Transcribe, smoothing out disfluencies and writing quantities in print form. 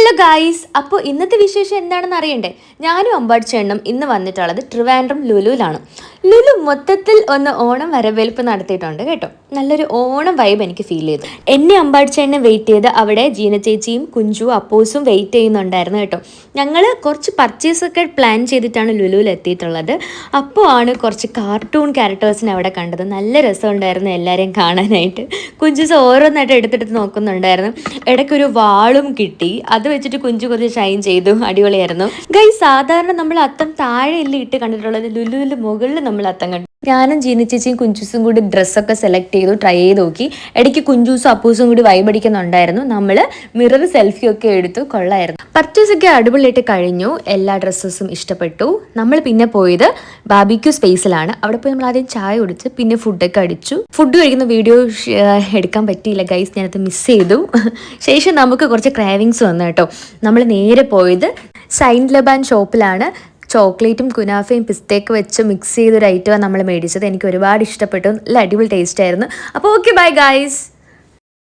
Hello guys, അപ്പോൾ ഇന്നത്തെ വിശേഷം എന്താണെന്ന് അറിയണ്ടേ? ഞാനും അമ്പാടിച്ചേട്ടനും ഇന്ന് വന്നിട്ടുള്ളത് ട്രിവാൻഡ്രം ലുലുവിലാണ്. ലുലു മൊത്തത്തിൽ ഒന്ന് ഓണം വരവേൽപ്പ് നടത്തിയിട്ടുണ്ട് കേട്ടോ. നല്ലൊരു ഓണം വൈബ് എനിക്ക് ഫീൽ ചെയ്തു. എന്നെ അമ്പാടിച്ചേട്ടനെ വെയിറ്റ് ചെയ്ത് അവിടെ ജീന ചേച്ചിയും കുഞ്ചു അപ്പോസും വെയിറ്റ് ചെയ്യുന്നുണ്ടായിരുന്നു കേട്ടോ. ഞങ്ങൾ കുറച്ച് പർച്ചേസൊക്കെ പ്ലാൻ ചെയ്തിട്ടാണ് ലുലുവിൽ എത്തിയിട്ടുള്ളത്. അപ്പോൾ ആണ് കുറച്ച് കാർട്ടൂൺ ക്യാരക്ടേഴ്സിനെ അവിടെ കണ്ടത്. നല്ല രസമുണ്ടായിരുന്നു എല്ലാവരെയും കാണാനായിട്ട്. കുഞ്ചുസ് ഓരോന്നായിട്ട് എടുത്തെടുത്ത് നോക്കുന്നുണ്ടായിരുന്നു. ഇടയ്ക്കൊരു വാളും കിട്ടി. അത് വെച്ചിട്ട് കുഞ്ചു കുറച്ച് ഷൈൻ ചെയ്തു. അടിപൊളിയായിരുന്നു ഗൈസ്. സാധാരണ നമ്മൾ അത്തം താഴെ ഇല്ല ഇട്ട് കണ്ടിട്ടുള്ളത്, ലുലുവിൽ മുകളിൽ നമ്മൾ അത്തം കണ്ടു. ഞാനും ജീന ചേച്ചിയും കുഞ്ചൂസും കൂടി ഡ്രസ്സൊക്കെ സെലക്ട് ചെയ്തു, ട്രൈ ചെയ്ത് നോക്കി. ഇടയ്ക്ക് കുഞ്ചൂസും അപ്പൂസും കൂടി വൈബടിക്കുന്നുണ്ടായിരുന്നു. നമ്മൾ മിറർ സെൽഫിയൊക്കെ എടുത്തു. കൊള്ളായിരുന്നു. പർച്ചേസൊക്കെ അടിപൊളിയായിട്ട് കഴിഞ്ഞു. എല്ലാ ഡ്രസ്സസും ഇഷ്ടപ്പെട്ടു. നമ്മൾ പിന്നെ പോയത് ബാർബിക്യൂ സ്പേസിലാണ്. അവിടെ പോയി നമ്മൾ ആദ്യം ചായ കുടിച്ച് പിന്നെ ഫുഡൊക്കെ അടിച്ചു. ഫുഡ് കഴിക്കുന്ന വീഡിയോ എടുക്കാൻ പറ്റിയില്ല ഗൈസ്, ഞാനത് മിസ് ചെയ്തു. ശേഷം നമുക്ക് കുറച്ച് ക്രാവിങ്സ് വന്നു കേട്ടോ. നമ്മൾ നേരെ പോയത് സൈൻറ്റ് ലബാൻ ഷോപ്പിലാണ്. ചോക്ലേറ്റും കുനാഫയും പിസ്തയൊക്കെ വെച്ച് മിക്സ് ചെയ്തൊരു ഐറ്റമാണ് നമ്മൾ മേടിച്ചത്. എനിക്ക് ഒരുപാട് ഇഷ്ടപ്പെട്ടു. നല്ല അടിപൊളി ടേസ്റ്റ് ആയിരുന്നു. അപ്പോൾ ഓക്കെ, ബൈ ഗൈസ്.